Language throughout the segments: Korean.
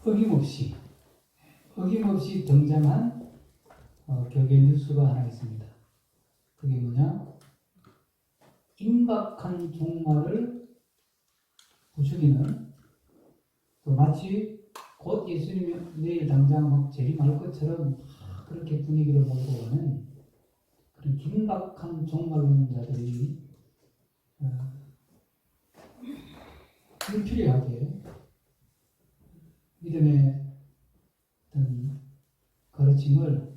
어김없이 등장한 교계 뉴스가 하나 있습니다. 그게 뭐냐? 임박한 종말을 부추기는, 또 마치 곧 예수님이 내일 당장 막 재림할 것처럼 그렇게 분위기를 몰고 가는 그런 긴박한 종말론자들이 불필요하게 믿음의 어떤 가르침을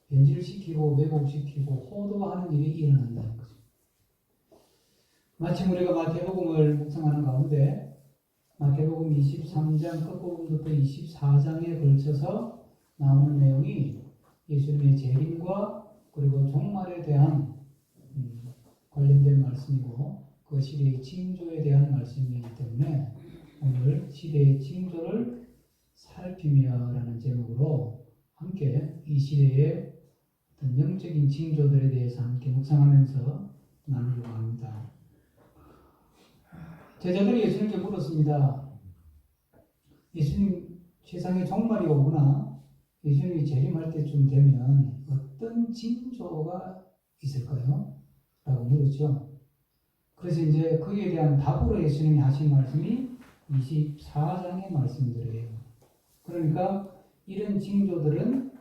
변질시키고 왜곡시키고 호도하는 일이 일어난다는 거죠. 마침 우리가 마태복음을 묵상하는 가운데 마태복음 23장 끝부분부터 24장에 걸쳐서 나오는 내용이 예수님의 재림과 그리고 종말에 대한 관련된 말씀이고 그 시대의 징조에 대한 말씀이기 때문에 오늘 시대의 징조를 살피며라는 제목으로 함께 이 시대의 어떤 영적인 징조들에 대해서 함께 묵상하면서 나누려고 합니다. 제자들이 예수님께 물었습니다. 예수님, 세상에 종말이 오거나 예수님이 재림할 때쯤 되면 어떤 징조가 있을까요? 라고 물었죠. 그래서 이제 거기에 대한 답으로 예수님이 하신 말씀이 24장의 말씀들이에요. 그러니까 이런 징조들은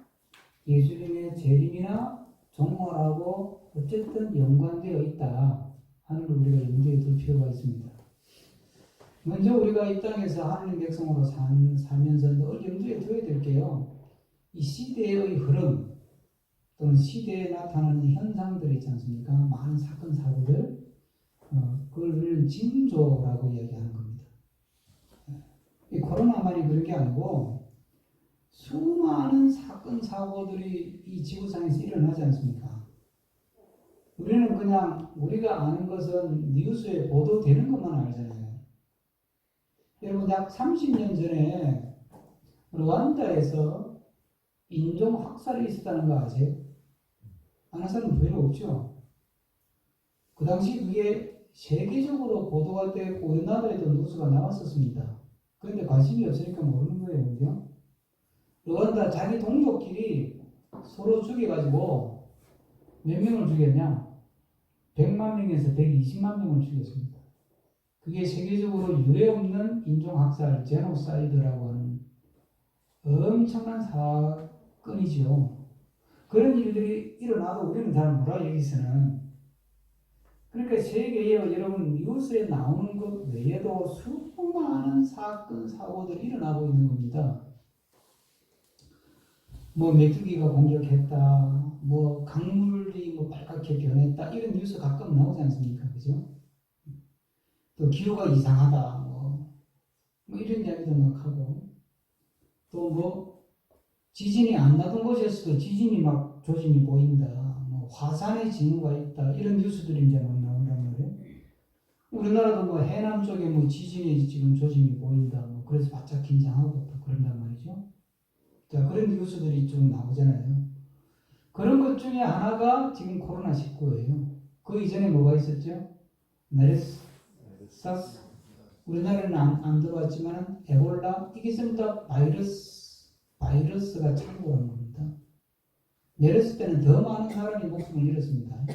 예수님의 재림이나 종말하고 어쨌든 연관되어 있다 하는 걸 우리가 염두에 둘 필요가 있습니다. 먼저 우리가 이 땅에서 하나님 백성으로 살면서 늘 염두에 둬야 될 게요. 이 시대의 흐름 또는 시대에 나타나는 현상들이 있지 않습니까? 많은 사건, 사고들, 그걸 우리는 징조라고 이야기하는 겁니다. 이 코로나만이 그런 게 아니고 수많은 사건, 사고들이 이 지구상에서 일어나지 않습니까? 우리는 그냥 우리가 아는 것은 뉴스에 보도되는 것만 알잖아요. 여러분, 약 30년 전에 르완다에서 인종 학살이 있었다는 거 아세요? 아는 사람은 별로 없죠? 그 당시 그게 세계적으로 보도가 되고 우리나라에도 뉴스가 나왔었습니다. 그런데 관심이 없으니까 모르는 거예요. 그죠? 르완다 자기 동족끼리 서로 죽여가지고 몇 명을 죽였냐? 100만 명에서 120만 명을 죽였습니다. 그게 세계적으로 유례없는 인종학살, 제노사이드라고 하는 엄청난 사건이죠. 그런 일들이 일어나도 우리는 잘 몰라요, 여기서는. 그러니까 세계에 여러분 뉴스에 나오는 것 외에도 수많은 사건, 사고들이 일어나고 있는 겁니다. 뭐 메뚜기가 공격했다, 뭐 강물이 뭐 빨갛게 변했다, 이런 뉴스 가끔 나오지 않습니까? 그죠? 또 기후가 이상하다, 뭐 이런 이야기도 막 하고, 또 뭐 지진이 안 나던 곳에서도 지진이 막 조짐이 보인다, 뭐 화산의 징후가 있다, 이런 뉴스들이 이제 막 나온단 말이에요. 우리나라도 뭐 해남 쪽에 뭐 지진이 지금 조짐이 보인다, 뭐 그래서 바짝 긴장하고 또 그런단 말이죠. 자, 그런 뉴스들이 좀 나오잖아요. 그런 것 중에 하나가 지금 코로나19예요. 그 이전에 뭐가 있었죠? 메르스, 사스, 우리나라에는 안 들어왔지만 에볼라, 이게 전부 다 바이러스가 창궐한 겁니다. 메르스 때는 더 많은 사람이 목숨을 잃었습니다.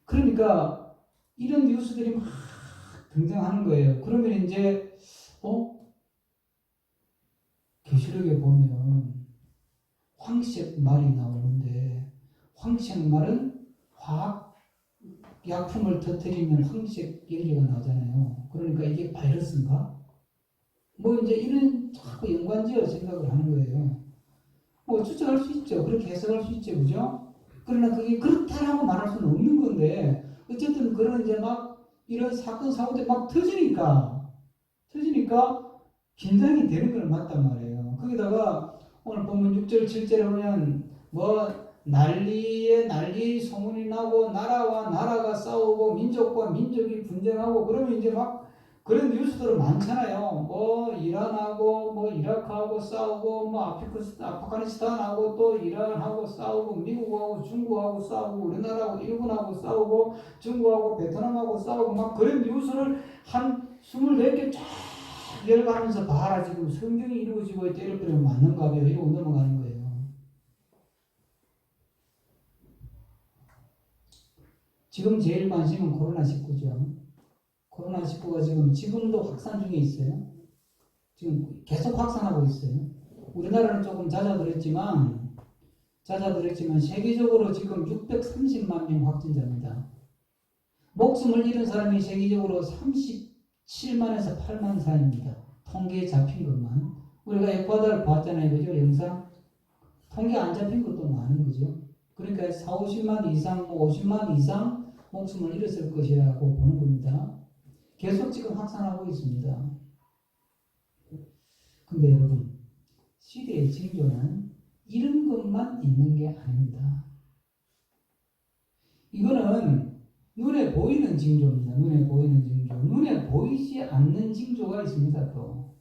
그러니까 이런 뉴스들이 막 등장하는 거예요. 그러면 이제 계시록에 보면 황색 말이 나오는데, 황색 말은 화학 약품을 터뜨리면 황색 연기가 나오잖아요. 그러니까 이게 바이러스인가? 뭐 이제 이런 자꾸 연관지어 생각을 하는 거예요. 뭐 추측할 수 있죠. 그렇게 해석할 수 있죠. 그죠? 그러나 그게 그렇다라고 말할 수는 없는 건데, 어쨌든 그런 이제 막 이런 사건, 사고들이 막 터지니까 긴장이 되는 건 맞단 말이에요. 거기다가 오늘 보면 6절, 7절에 보면 뭐 난리 소문이 나고 나라와 나라가 싸우고 민족과 민족이 분쟁하고, 그러면 이제 막 그런 뉴스들은 많잖아요. 뭐 이란하고 뭐 이라크하고 싸우고, 뭐 아프가니스탄하고 또 이란하고 싸우고, 미국하고 중국하고 싸우고, 우리나라하고 일본하고 싸우고, 중국하고 베트남하고 싸우고, 막 그런 뉴스를 한 24개 쫙 열가면서 봐라 지금 성경이 이루어지고 있다 이러면 맞는가 봐요. 이러고 넘어가는 거예요. 지금 제일 관심은 코로나19죠. 코로나19가 지금도 확산 중에 있어요. 지금 계속 확산하고 있어요. 우리나라는 조금 잦아들었지만 세계적으로 지금 630만 명 확진자입니다. 목숨을 잃은 사람이 세계적으로 37만에서 8만 사이입니다. 통계에 잡힌 것만. 우리가 에콰도르 봤잖아요. 그죠? 영상. 통계 안 잡힌 것도 많은 거죠. 그러니까 4, 50만 이상, 50만 이상 목숨을 잃었을 것이라고 보는 겁니다. 계속 지금 확산하고 있습니다. 근데 여러분, 시대의 징조는 이런 것만 있는 게 아닙니다. 이거는 눈에 보이는 징조입니다. 눈에 보이는 징조. 눈에 보이지 않는 징조가 있습니다. 또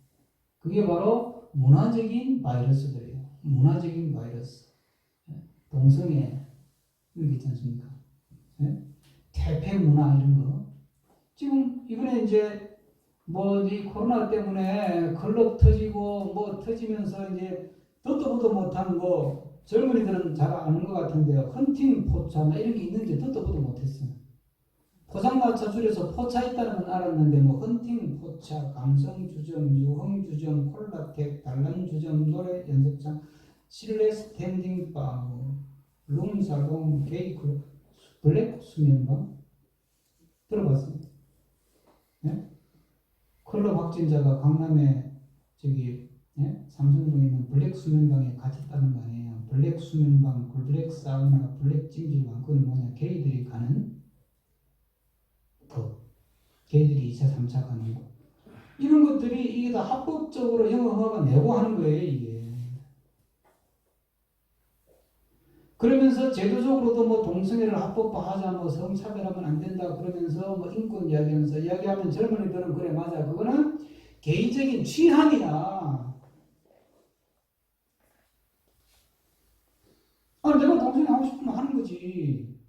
그게 바로 문화적인 바이러스들이에요. 문화적인 바이러스. 동성애 이런 게 있지 않습니까? 퇴폐 문화 이런 거. 지금 이번에 이제 이 코로나 때문에 클럽 터지고 터지면서 이제 듣도 보도 못한 젊은이들은 잘 아는 것 같은데 헌팅 포차 이런 게 있는데 듣도 보도 못했어요. 포장마차 줄에서 포차 있다는 건 알았는데 헌팅 포차, 감성주점, 유흥주점, 콜라텍, 단란주점, 노래 연습장, 실내 스탠딩바, 룸사롱, 게이클럽, 블랙 수면방 들어봤습니다. 네? 클럽 확진자가 강남에 삼성동에 있는 블랙 수면방에 갇혔다는 거 아니에요. 블랙 수면방, 블랙 사우나, 블랙 찜질방 그건 뭐냐? 게이들이 가는 게이들이 2차, 3차 가는 거. 이런 것들이 이게 다 합법적으로 영어 허가가 내고 하는 거예요, 이게. 그러면서 제도적으로도 동성애를 합법화하자, 성차별하면 안 된다 그러면서 인권 이야기하면 젊은이들은 그래 맞아. 그거는 개인적인 취향이야. 내가 동성애 하고 싶으면 하는 거지.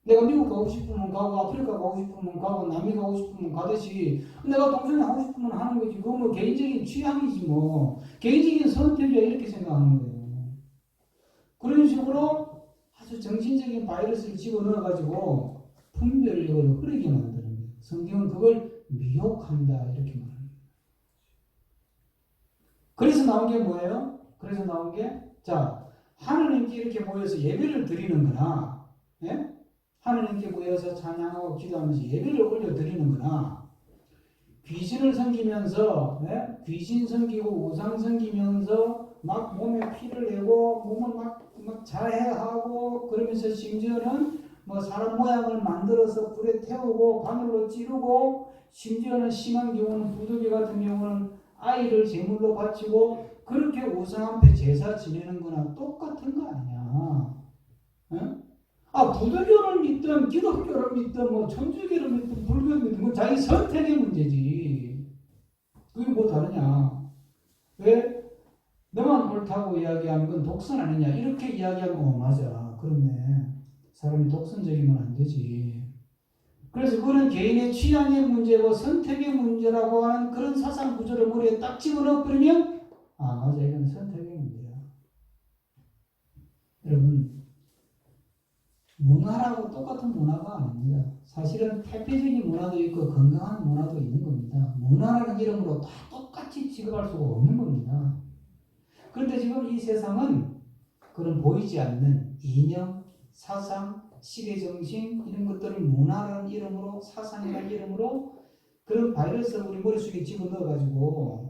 내가 미국 가고 싶으면 가고 아프리카 가고 싶으면 가고 남미 가고 싶으면 가듯이 내가 동성애 하고 싶으면 하는 거지. 그건 개인적인 취향이지 개인적인 선택이야 이렇게 생각하는 거예요. 그런 식으로 아주 정신적인 바이러스를 집어넣어가지고 분별력을 흐리게 만드는 거예요. 성경은 그걸 미혹한다 이렇게 말합니다. 그래서 나온 게 뭐예요? 그래서 나온 게 하느님께 이렇게 모여서 예배를 드리는 거나 하느님께 모여서 찬양하고 기도하면서 예배를 올려드리는 거나 귀신을 섬기면서 귀신 섬기고 우상 섬기면서 막 몸에 피를 내고 몸을 막 자해하고 그러면서 심지어는 사람 모양을 만들어서 불에 태우고 바늘로 찌르고 심지어는 심한 경우는 부득이 같은 경우는 아이를 제물로 바치고 그렇게 우상 앞에 제사 지내는 거나 똑같은 거 아니냐. 부들교를 믿든 기독교를 믿든 천주교를 믿든 불교를 믿든 자기 선택의 문제지. 그게 뭐 다르냐. 왜? 너만 옳다고 이야기하는 건 독선 아니냐 이렇게 이야기하면 맞아. 그렇네. 사람이 독선적이면 안 되지. 그래서 그거는 개인의 취향의 문제고 선택의 문제라고 하는 그런 사상 구조를 머리에 딱 집어넣어버리면 맞아. 이건 선택의 문제야. 여러분 문화라고 똑같은 문화가 아닙니다. 사실은 태폐적인 문화도 있고 건강한 문화도 있는 겁니다. 문화라는 이름으로 다 똑같이 취급할 수가 없는 겁니다. 그런데 지금 이 세상은 그런 보이지 않는 이념, 사상, 시대정신 이런 것들을 문화라는 이름으로 사상이라는 이름으로 그런 바이러스를 우리 머릿속에 집어넣어가지고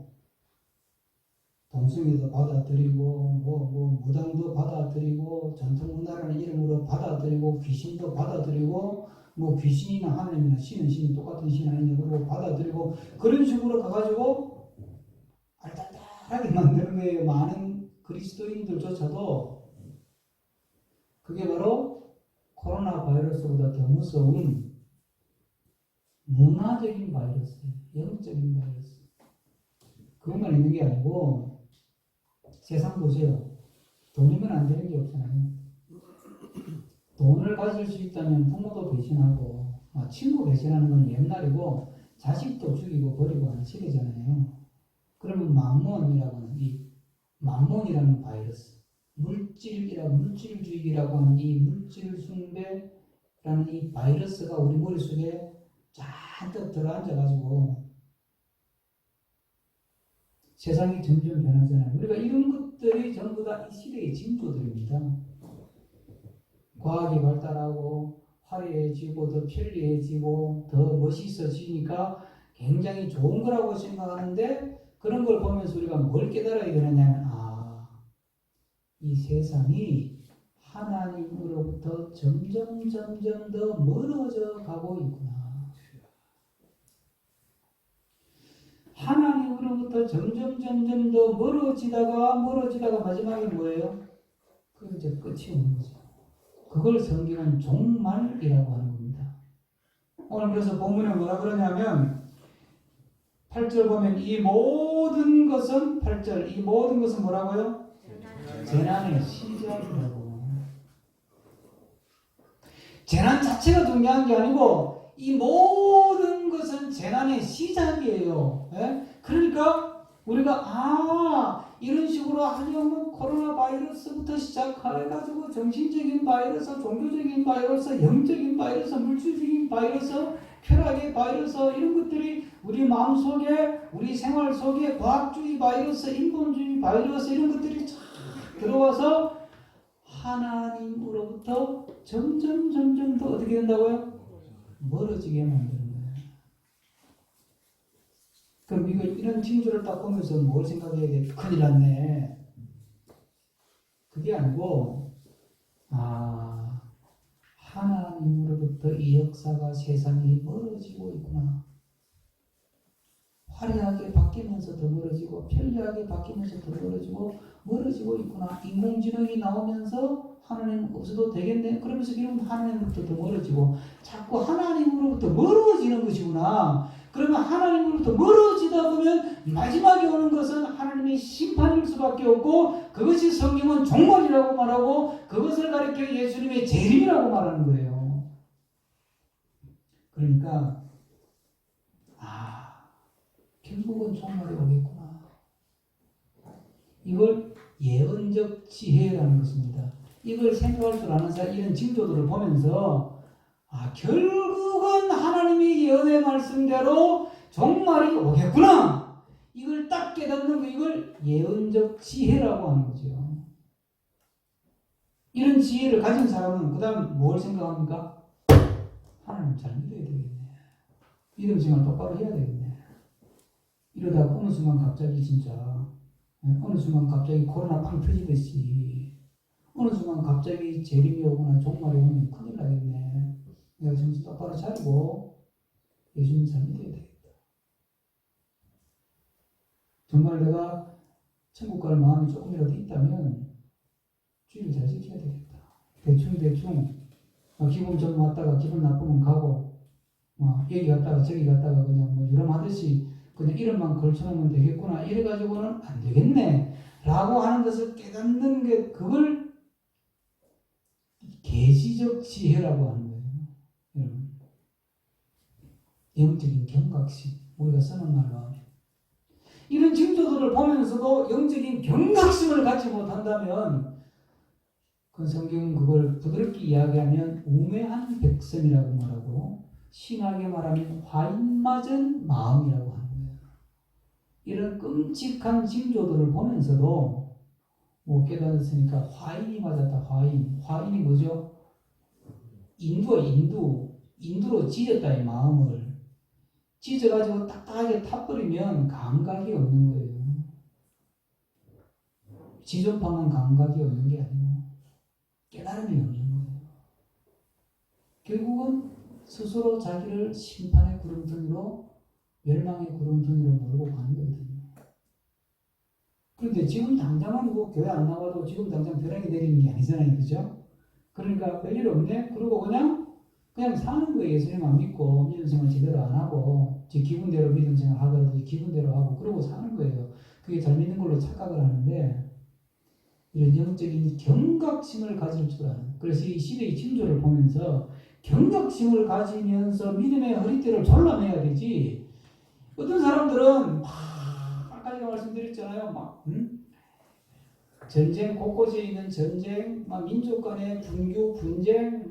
동성애도 받아들이고 무당도 받아들이고 전통문화라는 이름으로 받아들이고 귀신도 받아들이고 귀신이나 하나님이나 신은 똑같은 신 아니냐 그러고 받아들이고 그런 식으로 가가지고 알달달하게 만드는 거예요. 많은 그리스도인들조차도. 그게 바로 코로나 바이러스보다 더 무서운 문화적인 바이러스예요. 영적인 바이러스. 그것만 있는 게 아니고 세상 보세요. 돈이면 안 되는 게 없잖아요. 돈을 가질 수 있다면 부모도 배신하고 친구 배신하는 건 옛날이고 자식도 죽이고 버리고 하는 시대잖아요. 그러면 만몬이라고 하는 이 만몬이라는 바이러스, 물질주의라고 하는 이 물질 숭배라는 이 바이러스가 우리 머릿속에 잔뜩 들어앉아가지고 세상이 점점 변하잖아요. 우리가 이런 것들이 전부 다 이 시대의 징조들입니다. 과학이 발달하고 화려해지고 더 편리해지고 더 멋있어지니까 굉장히 좋은 거라고 생각하는데, 그런 걸 보면서 우리가 뭘 깨달아야 되느냐면, 이 세상이 하나님으로부터 점점 더 멀어져 가고 있구나. 하나님으로부터 점점 더 멀어지다가 마지막에 뭐예요? 그 이제 끝이 오는 거죠. 그걸 성경은 종말이라고 하는 겁니다. 오늘 그래서 본문에 뭐라 그러냐면 8절 보면 이 모든 것은 8절 이 모든 것은 뭐라고요? 재난의 시작이라고. 재난 자체가 중요한 게 아니고 이 모든 것은 재난의 시작이에요. 예? 그러니까 우리가 이런 식으로 하려면 코로나 바이러스부터 시작해가지고 정신적인 바이러스, 종교적인 바이러스, 영적인 바이러스, 물질적인 바이러스, 쾌락의 바이러스, 이런 것들이 우리 마음속에, 우리 생활 속에 과학주의 바이러스, 인본주의 바이러스, 이런 것들이 쫙 들어와서 하나님으로부터 점점 더 어떻게 된다고요? 멀어지게 만드는 거예요. 그럼 이런 징조를 딱 보면서 뭘 생각해야 돼? 큰일 났네. 그게 아니고, 하나님으로부터 이 역사가 세상이 멀어지고 있구나. 화려하게 바뀌면서 더 멀어지고, 편리하게 바뀌면서 더 멀어지고 있구나. 인공지능이 나오면서 하나님 없어도 되겠네. 그러면서 결국 하나님으로부터 더 멀어지고, 자꾸 하나님으로부터 멀어지는 것이구나. 그러면 하나님으로부터 멀어지다 보면 마지막에 오는 것은 하나님의 심판일 수밖에 없고, 그것이 성경은 종말이라고 말하고, 그것을 가리켜 예수님의 재림이라고 말하는 거예요. 그러니까 결국은 종말이 오겠구나. 이걸 예언적 지혜라는 것입니다. 이걸 생각할 줄 아는 사람, 이런 징조들을 보면서 결국은 하나님의 예언의 말씀대로 종말이 오겠구나. 이걸 딱 깨닫는 거, 이걸 예언적 지혜라고 하는 거죠. 이런 지혜를 가진 사람은 그 다음 뭘 생각합니까? 하나님 잘 믿어야 되겠네. 믿음 생활 똑바로 해야 되겠네. 이러다가 어느 순간 갑자기 코로나 빵 터지듯이 어느 순간 갑자기 재림이 오거나 종말이 오면 큰일 나겠네. 내가 정신 똑바로 차리고 예수님 잘 믿어야 되겠다. 정말 내가 천국 갈 마음이 조금이라도 있다면 주의를 잘 지켜야 되겠다. 대충 기분 좀 왔다가 기분 나쁘면 가고, 여기 갔다가 저기 갔다가 그냥 유람하듯이 그냥 이름만 걸쳐놓으면 되겠구나. 이래가지고는 안 되겠네. 라고 하는 것을 깨닫는 게, 그걸 계시적 지혜라고 하는 거예요. 여러분. 영적인 경각심. 우리가 쓰는 말로 하면. 이런 징조들을 보면서도 영적인 경각심을 갖지 못한다면, 그 성경은 그걸 부드럽게 이야기하면 우매한 백성이라고 말하고, 심하게 말하면 화인 맞은 마음이라고 합니다. 이런 끔찍한 징조들을 보면서도 깨달았으니까 화인이 맞았다. 화인이 뭐죠? 인두로 찢었다. 이 마음을 찢어가지고 딱딱하게 타버리면 감각이 없는 거예요. 지존파는 감각이 없는 게 아니고 깨달음이 없는 거예요. 결국은 스스로 자기를 심판의 구름통이로, 멸망의 구름통이로 몰고 가는 거거든요. 그런데 지금 당장은 교회 안 나와도 지금 당장 벼락이 내리는 게 아니잖아요. 그죠? 그러니까 별일 없네? 그러고 그냥 사는 거예요. 예수님 안 믿고 믿음 생활 제대로 안 하고, 제 기분대로 믿음 생활 하더라도 기분대로 하고 그러고 사는 거예요. 그게 잘 믿는 걸로 착각을 하는데, 이런 영적인 경각심을 가질 줄 아는, 그래서 이 시대의 징조를 보면서 경각심을 가지면서 믿음의 허리띠를 졸라매야 되지. 어떤 사람들은 말씀드렸잖아요. 막 전쟁 곳곳에 있는 전쟁, 막 민족 간의 분교 분쟁,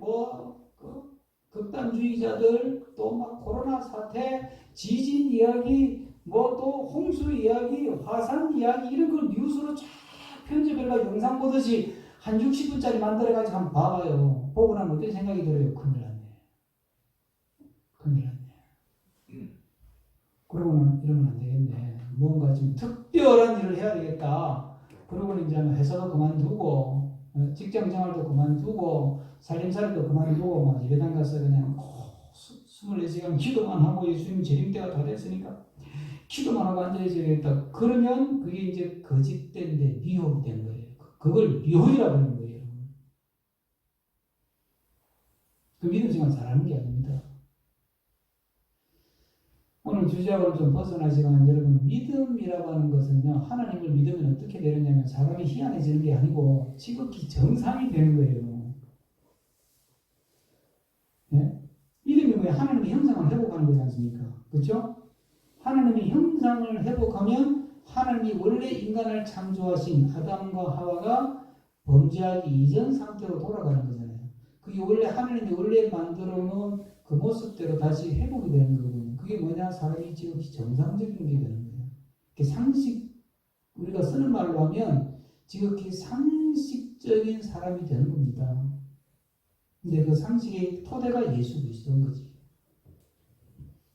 극단주의자들, 또 막 코로나 사태, 지진 이야기, 또 홍수 이야기, 화산 이야기 이런 걸 뉴스로 쫙 편집해가 영상 보듯이 한 60분짜리 만들어가지고 한번 봐봐요. 보고 나면 어떤 생각이 들어요? 큰일 났네. 큰일 났네. 그러고는 이러면 안 되겠네. 뭔가 좀 특별한 일을 해야 되겠다. 그러고는 이제 회사도 그만두고, 직장 생활도 그만두고, 살림살이도 그만두고, 막 예배당 가서 그냥 24시간 기도만 하고 예수님 재림 때가 다 됐으니까 기도만 하고 앉아있어야겠다. 그러면 그게 이제 거짓된데 미혹이 된 거예요. 그걸 미혹이라고 하는 거예요. 그 믿음 생활 잘하는 게 아닙니다. 오늘 주제하고는 좀 벗어나지만 여러분 믿음이라고 하는 것은요 하나님을 믿으면 어떻게 되느냐면 사람이 희한해지는 게 아니고 지극히 정상이 되는 거예요. 네? 믿음이 뭐예요? 하나님의 형상을 회복하는 거지 않습니까? 그렇죠? 하나님의 형상을 회복하면 하나님이 원래 인간을 창조하신 아담과 하와가 범죄하기 이전 상태로 돌아가는 거잖아요. 그게 원래 하나님이 원래 만들어 놓은 그 모습대로 다시 회복이 되는 거거든요. 그게 뭐냐? 사람이 지극히 정상적인 게 되는 거예요. 상식, 우리가 쓰는 말로 하면 지극히 상식적인 사람이 되는 겁니다. 근데 그 상식의 토대가 예수 그리스도인 거지.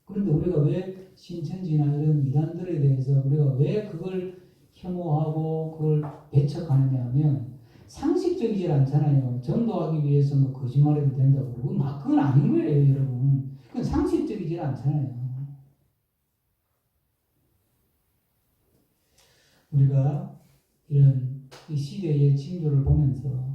그런데 우리가 왜 신천지나 이런 이단들에 대해서 우리가 왜 그걸 혐오하고 그걸 배척하느냐 하면 상식적이지 않잖아요. 전도하기 위해서 거짓말해도 된다고 그러고 그건 아닌 거예요, 여러분. 그건 상식적이지 않잖아요. 우리가 이런 이 시대의 징조를 보면서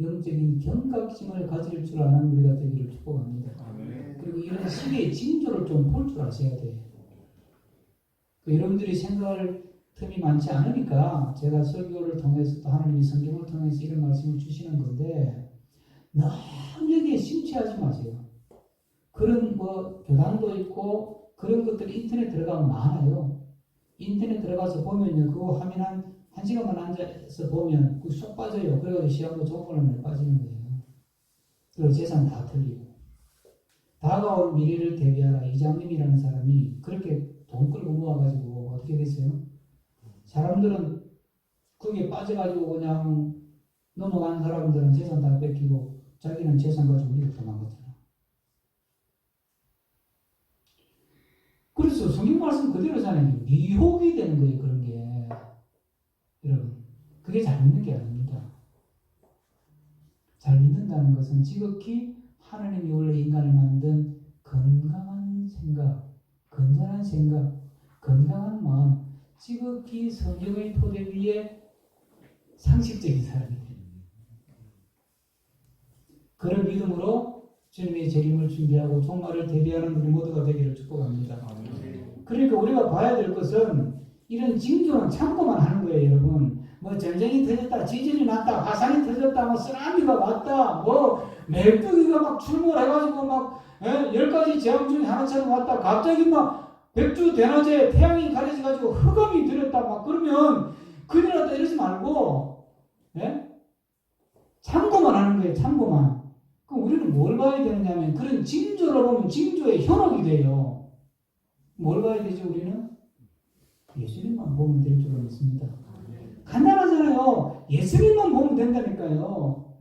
영적인 경각심을 가질 줄 아는 우리가 되기를 축복합니다. 아멘. 그리고 이런 시대의 징조를 좀 볼 줄 아셔야 돼요. 여러분들이 생각할 틈이 많지 않으니까 제가 설교를 통해서 또 하나님이 성경을 통해서 이런 말씀을 주시는 건데 너무 여기에 심취하지 마세요. 그런 교단도 있고 그런 것들이 인터넷 들어가면 많아요. 인터넷 들어가서 보면요. 그거 하면 한 시간만 앉아서 보면 그 쏙 빠져요. 그래가지고 시험도 좋은 걸로 빠지는 거예요. 그리고 재산 다 틀리고. 다가올 미래를 대비하라. 이장님이라는 사람이 그렇게 돈 끌고 모아가지고 어떻게 됐어요? 사람들은 거기에 빠져가지고 그냥 넘어간 사람들은 재산 다 뺏기고 자기는 재산 가지고 미국 도망갔잖아. 그래서 성경 말씀 그대로잖아요. 미혹이 되는 거예요. 그런 게. 여러분 그게 잘 믿는 게 아닙니다. 잘 믿는다는 것은 지극히 하나님이 원래 인간을 만든 건강한 생각, 건전한 생각, 건강한 마음, 지극히 성경의 토대 위에 상식적인 사람이 돼요. 그런 믿음으로 주님의 재림을 준비하고 종말을 대비하는 우리 모두가 되기를 축복합니다. 그러니까 우리가 봐야 될 것은 이런 징조는 참고만 하는 거예요, 여러분. 전쟁이 터졌다, 지진이 났다, 화산이 터졌다, 쓰나미가 왔다, 메뚜기가 막 출몰해가지고 10가지 재앙 중에 하나처럼 왔다, 갑자기 백주 대낮에 태양이 가려져가지고 흑암이 들었다, 그러면 큰일 났다 이러지 말고, 참고만 하는 거예요, 참고만. 그럼 우리는 뭘 봐야 되느냐면, 그런 징조를 보면 징조의 현혹이 돼요. 뭘 봐야 되죠, 우리는? 예수님만 보면 될 줄은 믿습니다. 간단하잖아요. 예수님만 보면 된다니까요.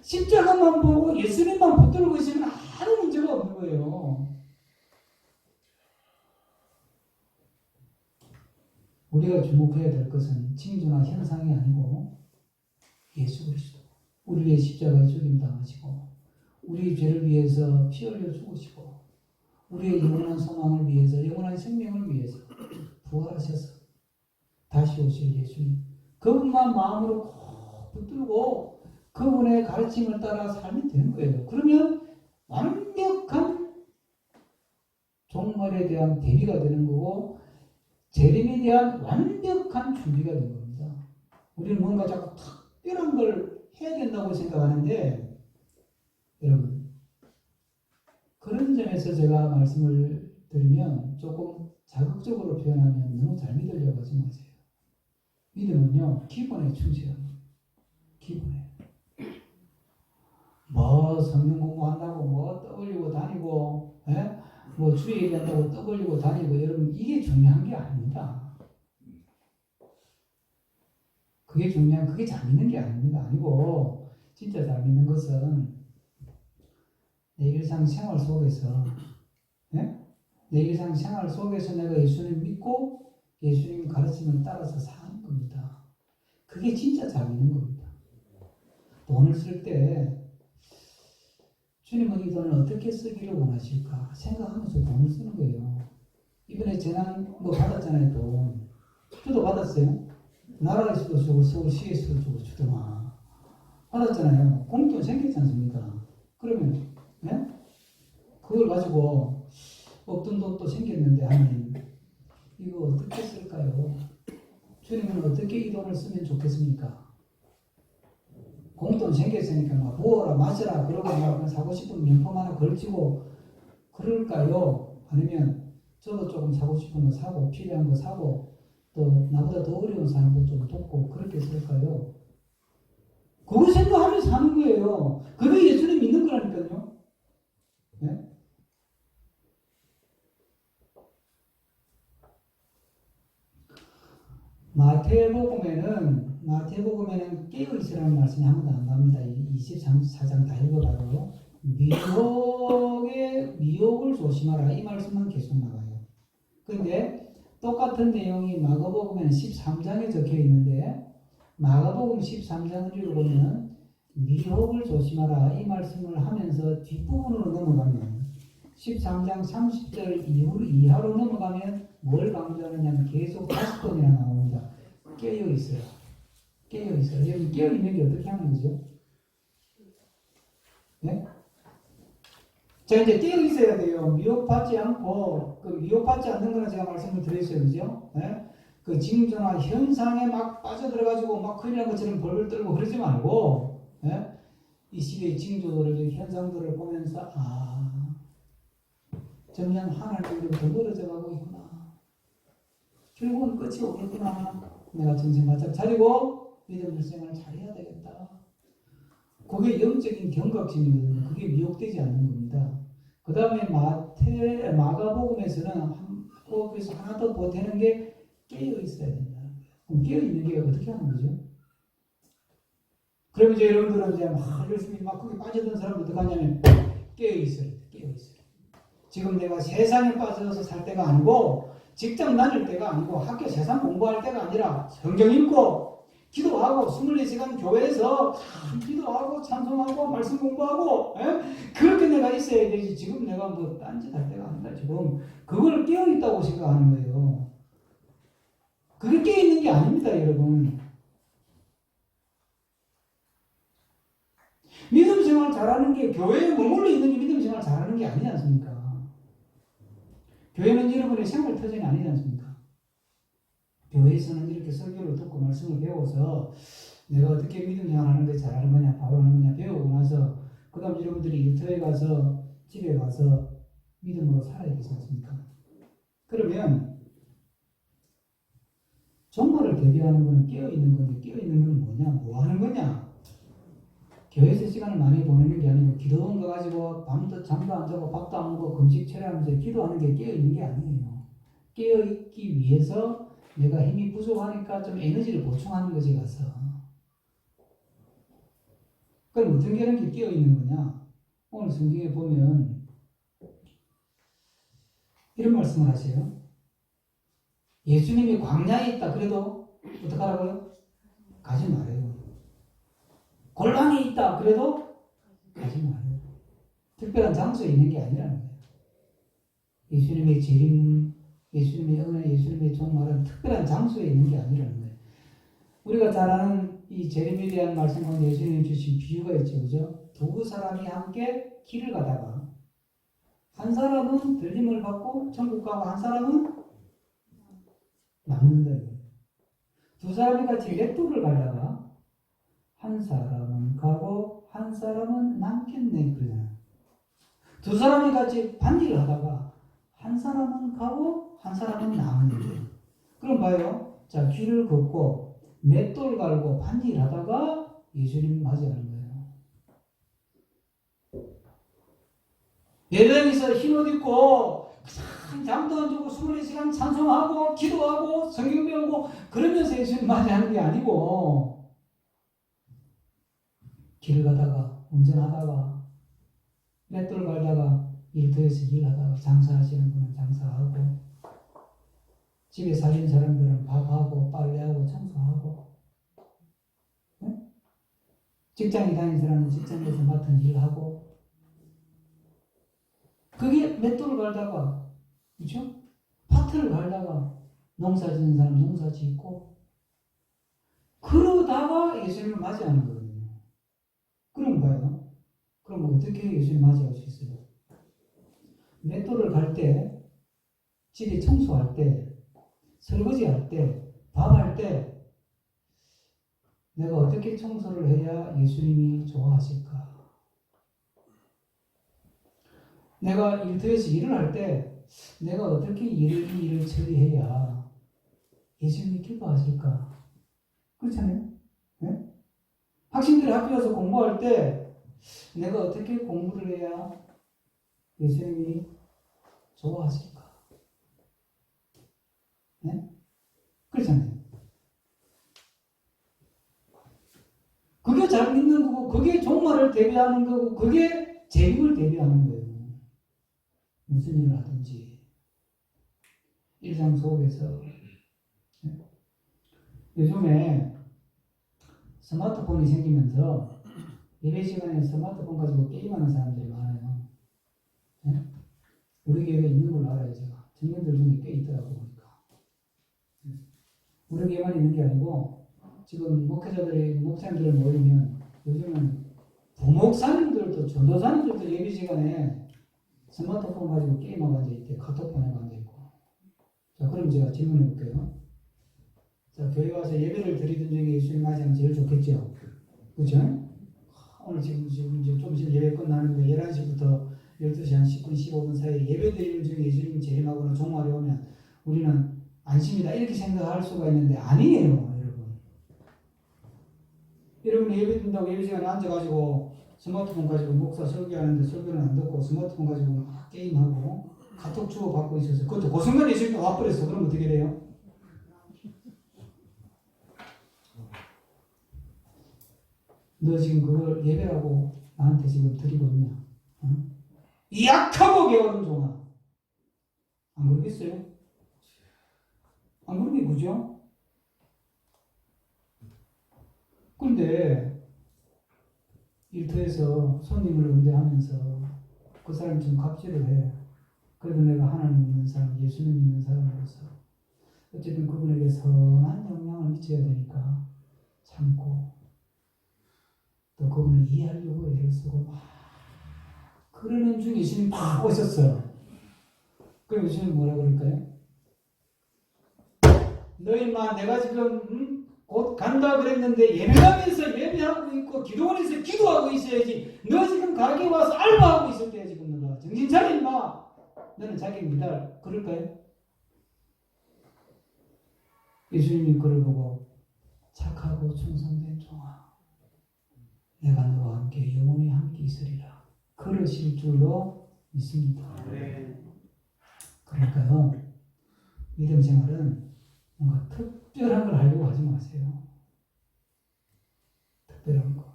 십자가만 보고 예수님만 붙들고 있으면 아무 문제가 없는 거예요. 우리가 주목해야 될 것은 징조나 현상이 아니고 예수 그리스도. 우리의 십자가에 죽임 당하시고 우리의 죄를 위해서 피 흘려 죽으시고 우리의 영원한 소망을 위해서 영원한 생명을 위해서 부활하셔서 다시 오실 예수님. 그분만 마음으로 꼭 붙들고 그분의 가르침을 따라 살면 되는 거예요. 그러면 완벽한 종말에 대한 대비가 되는 거고 재림에 대한 완벽한 준비가 되는 겁니다. 우리는 뭔가 자꾸 특별한 걸 해야 된다고 생각하는데 여러분 그런 점에서 제가 말씀을 드리면 조금 자극적으로 표현하면 너무 잘 믿으려고 하지 마세요. 믿음은요, 기본에 충실합니다. 기본에. 뭐 성경 공부한다고 뭐 떠올리고 다니고, 예? 뭐 주의 얘기한다고 떠올리고 다니고, 여러분 이게 중요한 게 아닙니다. 그게 그게 잘 믿는 게 아닙니다. 아니고 진짜 잘 믿는 것은 내 일상 생활 속에서, 예? 내 일상 생활 속에서 내가 예수님 믿고 예수님 가르침을 따라서 사는 겁니다. 그게 진짜 잘 믿는 겁니다. 돈을 쓸 때 주님은 이 돈을 어떻게 쓰기를 원하실까 생각하면서 돈을 쓰는 거예요. 이번에 재난 뭐 받았잖아요. 돈. 저도 받았어요. 나라에서도 주고 서울시에서도 주더만 받았잖아요. 공돈 생겼지 않습니까? 그러면 네? 그걸 가지고 없던 돈도 생겼는데 하나님 이거 어떻게 쓸까요? 주님은 어떻게 이 돈을 쓰면 좋겠습니까? 공돈 생겼으니까 막 부어라 마셔라 그러고 막 사고 싶은 명품 하나 걸치고 그럴까요? 아니면 저도 조금 사고 싶은 거 사고 필요한 거 사고 또 나보다 더 어려운 사람도 좀 돕고 그렇게 쓸까요? 그걸 생각하면서 사는 거예요. 그게 예수님 믿는 거라니까요. 네? 마태복음에는 깨어있으라는 말씀이 한 번도 안 나옵니다. 24장 다 읽어봐도 미혹을 조심하라 이 말씀만 계속 나와요. 그런데 똑같은 내용이 마가복음에는 13장에 적혀 있는데 마가복음 13장을 읽어보면 미혹을 조심하라 이 말씀을 하면서 뒷부분으로 넘어가면 13장 30절 이하로 넘어가면 뭘 강조하느냐면 계속 5번이나 나옵니다. 깨어있어요. 깨어있어요. 여러분 깨어있는 게 어떻게 하는 거죠? 네? 자 이제 깨어있어야 돼요. 미혹받지 않고 미혹받지 않는 거는 제가 말씀을 드렸어요. 그죠? 네? 그 징조나 현상에 막 빠져들어가지고 막 큰일 난 것처럼 벌벌 떨고 그러지 말고 네? 이 시대의 징조들을 현상들을 보면서 점점 하나님으로부터 멀어져 가고 있구나. 결국은 끝이 오겠구나. 내가 정신 바짝 차리고 믿음의 생활을 잘해야 되겠다. 그게 영적인 경각심이거든요. 그게 미혹되지 않는 겁니다. 그 다음에 마가복음에서는 거기서 하나 더 보태는 게 깨어 있어야 된다는 거예요. 그럼 깨어 있는 게 어떻게 하는 거죠? 그럼 이제 여러분들은 이제 막 열심히 막 거기 빠져든 사람들 어떻게 하냐면 깨어 있어야 돼. 깨어 있어야 돼. 지금 내가 세상에 빠져서 살 때가 아니고 직장 다닐 때가 아니고 학교 세상 공부할 때가 아니라 성경 읽고 기도하고 24시간 교회에서 기도하고 찬송하고 말씀 공부하고 그렇게 내가 있어야 되지. 지금 내가 뭐 딴짓 할 때가 아니다. 지금 그걸 깨어있다고 생각하는 거예요. 그게 깨어있는 게 아닙니다. 여러분. 믿음 생활 잘하는 게 교회에 머물러 있는 게 믿음 생활 잘하는 게 아니지 않습니까? 교회는 여러분의 생활 터전이 아니지 않습니까? 교회에서는 이렇게 설교를 듣고 말씀을 배워서 내가 어떻게 믿음 생활하는데 잘하는 거냐 바로 하는 거냐 배우고 나서 그 다음 여러분들이 일터에 가서 집에 가서 믿음으로 살아야 되지 않습니까? 그러면 종말을 대비하는 거는 깨어있는 건데 깨어있는 건 뭐냐? 뭐 하는 거냐? 교회에서 시간을 많이 보내는 게 아니고 기도원 가가지고 밤도 잠도 안 자고 밥도 안 먹고 금식 철회하면서 기도하는 게 깨어있는 게 아니에요. 깨어있기 위해서 내가 힘이 부족하니까 좀 에너지를 보충하는 거지 가서. 그럼 어떤 게 하는 게 깨어있는 거냐? 오늘 성경에 보면 이런 말씀을 하세요. 예수님이 광야에 있다 그래도 어떡하라고요? 가지 말아요. 골방에 있다 그래도 가지 말아요. 특별한 장소에 있는 게 아니라는 거예요. 예수님의 재림, 예수님의 은혜, 예수님의 종말은 특별한 장소에 있는 게 아니라는 거예요. 우리가 잘 아는 이 재림에 대한 말씀 가운데 예수님이 주신 비유가 있죠. 그죠? 두 사람이 함께 길을 가다가 한 사람은 들림을 받고 천국 가고 한 사람은 남는다. 두 사람이 같이 맷돌을 가다가 한 사람은 가고 한 사람은 남겠네 그러잖아요. 두 사람이 같이 반일을 하다가 한 사람은 가고 한 사람은 남은 거예요. 그럼 봐요. 자, 길을 걷고 맷돌 갈고 반일 하다가 예수님을 맞이하는 거예요. 예배당에서 흰옷 입고 잠도 안 자고 24시간 찬송하고 기도하고 성경 배우고 그러면서 예수님 맞이하는 게 아니고 길을 가다가 운전하다가 맷돌 갈다가 일터에서 일하다가 장사하시는 분은 장사하고 집에 사는 사람들은 밥하고 빨래하고 청소하고 네? 직장에 다니는 사람은 직장에서 맡은 일하고 그게 맷돌을 갈다가 그렇죠? 파트를 갈다가 농사 짓는 사람 농사 짓고 그러다가 예수님을 맞이하는 거거든요. 그럼 봐요. 그럼 어떻게 예수님을 맞이할 수 있어요? 맷돌을 갈 때, 집에 청소할 때, 설거지할 때, 밥할 때 내가 어떻게 청소를 해야 예수님이 좋아하실까? 내가 일터에서 일을 할 때 내가 어떻게 이 일을 처리해야 예수님이 기뻐하실까? 그렇잖아요? 네? 학생들이 학교 가서 공부할 때 내가 어떻게 공부를 해야 예수님이 좋아하실까? 네? 그렇잖아요. 그게 잘 믿는 거고 그게 종말을 대비하는 거고 그게 재림을 대비하는 거예요. 무슨 일을 하든지 일상 속에서 요즘에 스마트폰이 생기면서 예배 시간에 스마트폰 가지고 게임하는 사람들이 많아요. 네? 우리 교회에 있는 걸로 알아요. 제가 청년들 중에 꽤 있더라고 보니까. 우리 교회만 있는 게 아니고 지금 목사님들 모이면 요즘은 부목사님들도 전도사님들도 예배 시간에 스마트폰 가지고 게임하고 앉아있대. 카톡폰하고 앉아있고. 자, 그럼 제가 질문해 볼게요. 자, 교회 와서 예배를 드리던 중에 예수님 맞이하면 제일 좋겠죠? 그죠? 오늘 지금 이제 좀 있으면 예배 끝나는데 11시부터 12시 한 10분, 15분 사이에 예배 드리는 중에 예수님 재림하거나 종말이 오면 우리는 안심이다. 이렇게 생각할 수가 있는데 아니에요, 여러분. 여러분이 예배 드린다고 예배 시간에 앉아가지고 스마트폰 가지고 목사 설교하는데 설교는 안 듣고 스마트폰 가지고 막 게임하고 카톡 주고받고 있었어요. 그것도 그 순간 예수님이 와버렸어. 그럼 어떻게 돼요? 너 지금 그걸 예배라고 나한테 지금 드리고 있냐? 어? 약하고 게으른 종아. 안 그러겠어요? 안 그러게 그죠? 근데 일터에서 손님을 응대하면서 그 사람이 좀 갑질을 해. 그래도 내가 하나님 믿는 사람, 예수님 믿는 사람으로서 어쨌든 그분에게 선한 영향을 미쳐야 되니까 참고 또 그분을 이해하려고 애를 쓰고 막 그러는 중에 예수님이 팍 오셨어요. 그럼 예수님이 뭐라 그럴까요? 너희만 내가 지금 곧 간다 그랬는데 예배당에서 예배하고 있고 기도원에서 기도하고 있어야지. 너 지금 가게 와서 알바하고 있을 때야 지금 너가. 정신 차려 임마. 너는 자기 믿어. 그럴까요? 예수님이 그를 보고 착하고 충성된 종아 내가 너와 함께 영원히 함께 있으리라. 그러실 줄로 믿습니다. 네. 그러니까요. 믿음 생활은 뭔가 특별한 걸 하려고 하지 마세요. 특별한 거.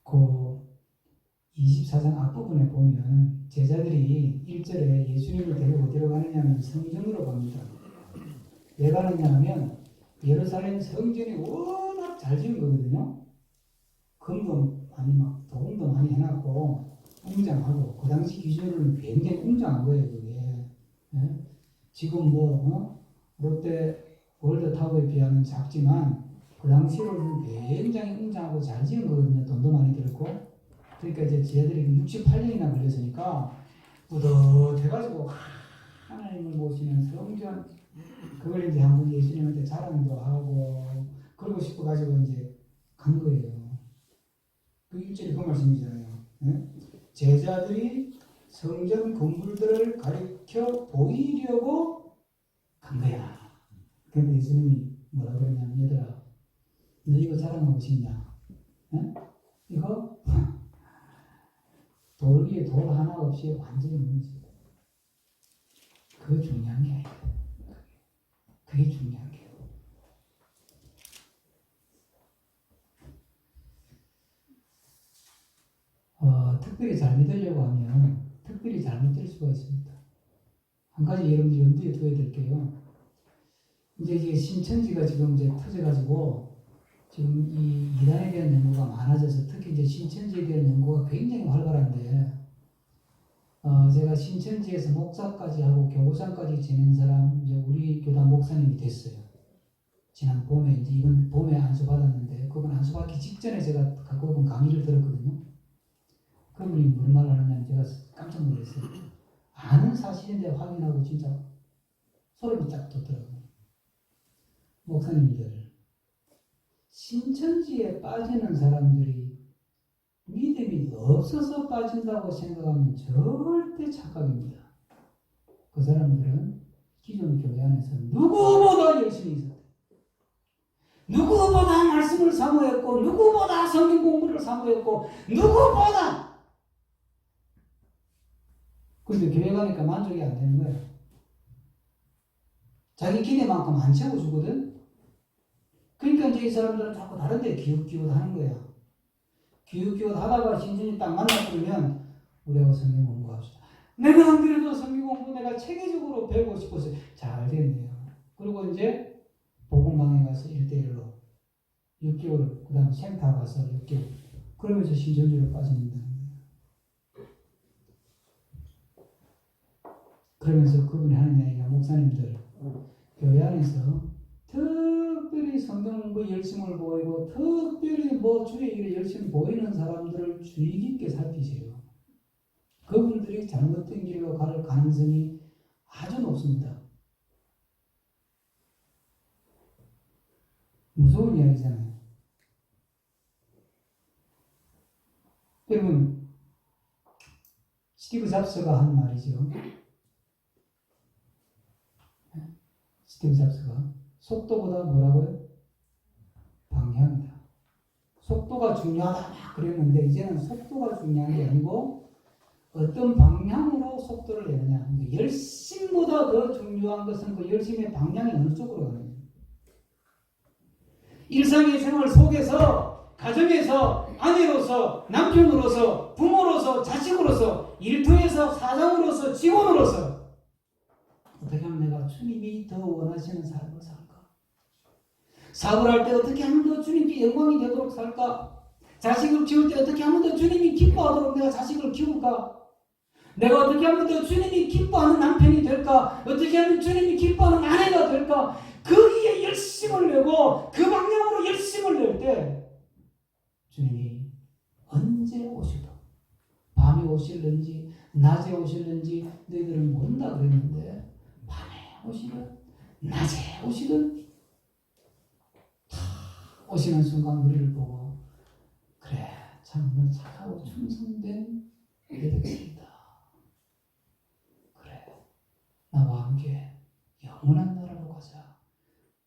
그 24장 앞부분에 보면 제자들이 1절에 예수님을 데리고 어디로 가느냐면 성전으로 갑니다. 왜 가느냐 하면 예루살렘 성전이 워낙 잘 지은 거거든요. 금도 많이 막 도금도 많이 해놨고 웅장하고 그 당시 기준으로는 굉장히 웅장한 거예요. 그게. 네? 지금 롯데 월드타워에 비하면 작지만 그 당시로는 굉장히 웅장하고 잘 지은 거거든요. 돈도 많이 들었고. 그러니까 이제 제자들이 68년이나 걸렸으니까 뿌듯해가지고 하나님을 모시는 성전 그걸 이제 한번 예수님한테 자랑도 하고 그러고 싶어가지고 이제 간 거예요. 그 1절이 그 말씀이잖아요. 네? 제자들이 성전 건물들을 가리켜 보이려고 간 거야. 근데 예수님이 뭐라 그러냐면, 얘들아, 너 이거 자랑하고 싶냐? 에? 이거 돌 위에 돌 하나 없이 완전히 무너져. 그게 중요한 게 아니야. 그게 중요한 게. 특별히 잘 믿으려고 하면 특별히 잘못될 수가 있습니다. 한 가지 여러분들 염두에 둬야 될게요. 이제 신천지가 지금 이제 터져가지고 지금 이 이단에 대한 연구가 많아져서 특히 이제 신천지에 대한 연구가 굉장히 활발한데, 제가 신천지에서 목사까지 하고 교구장까지 지낸 사람, 이제 우리 교단 목사님이 됐어요. 지난 봄에, 이제 이번 봄에 안수 받았는데, 그분 안수 받기 직전에 제가 그분 강의를 들었거든요. 그분이 무슨 말을 하냐면 제가 깜짝 놀랐어요. 아는 사실인데 확인하고 진짜 소름이 딱 돋더라고요. 목사님들, 신천지에 빠지는 사람들이 믿음이 없어서 빠진다고 생각하면 절대 착각입니다. 그 사람들은 기존 교회 안에서 누구보다 열심히 있었대요. 누구보다 말씀을 사모했고, 누구보다 성경 공부를 사모했고, 누구보다. 근데 교회 가니까 만족이 안 되는 거예요. 자기 기대만큼 안 채워주거든. 그러니까 이제 이 사람들은 자꾸 다른 데 기웃기웃 하는 거야. 기웃기웃 하다가 신천지 딱 만나보면 우리하고 성경 공부합시다. 내가 안 그래도 성경 공부 내가 체계적으로 배우고 싶어서 잘 됐네요. 그리고 이제 복음방에 가서 1대1로 6개월, 그 다음 생타 가서 6개월. 그러면서 신천지로 빠집니다. 그러면서 그분이 하는 이야기가, 목사님들, 교회 안에서 특별히 성경 공부 열심을 보이고 특별히 뭐 주의 일에 열심히 보이는 사람들을 주의 깊게 살피세요. 그분들이 잘못된 길로 갈 가능성이 아주 높습니다. 무서운 이야기잖아요. 여러분, 스티브 잡스가 한 말이죠. 스티브 잡스가 속도보다 뭐라고요? 방향이다. 속도가 중요하다 막 그랬는데 이제는 속도가 중요한 게 아니고 어떤 방향으로 속도를 내느냐. 열심보다 더 중요한 것은 그 열심의 방향이 어느 쪽으로 가느냐. 일상의 생활 속에서, 가정에서, 아내로서, 남편으로서, 부모로서, 자식으로서, 일터에서, 사장으로서, 직원으로서 어떻게 하면 내가 주님이 더 원하시는 삶을 살까? 사업을 할 때 어떻게 하면 더 주님께 영광이 되도록 살까? 자식을 키울 때 어떻게 하면 더 주님이 기뻐하도록 내가 자식을 키울까? 내가 어떻게 하면 더 주님이 기뻐하는 남편이 될까? 어떻게 하면 주님이 기뻐하는 아내가 될까? 거기에 열심을 내고 그 방향으로 열심을 낼 때 주님이 언제 오시든, 밤에 오실는지 낮에 오실는지 너희들은 모른다 그랬는데 밤에 오시든 낮에 오시든 다 오시는 순간 우리를 보고, 그래 참 너 착하고 충성된 되겠습니다. 그래 나와 함께 영원한 나라로 가자.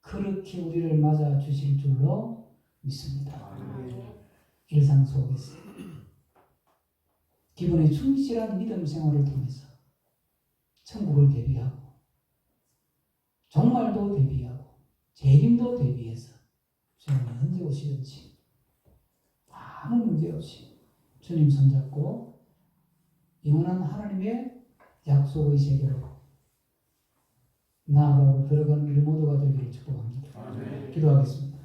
그렇게 우리를 맞아 주실 줄로 믿습니다. 일상 속에서 기본에 충실한 믿음 생활을 통해서 천국을 대비하고 종말도 대비하고 재림도 대비해서 주님이 언제 오시든지 아무 문제 없이 주님 손잡고 영원한 하나님의 약속의 세계로 나아가고 들어가는 우리 모두가 되기를 축복합니다. 기도하겠습니다.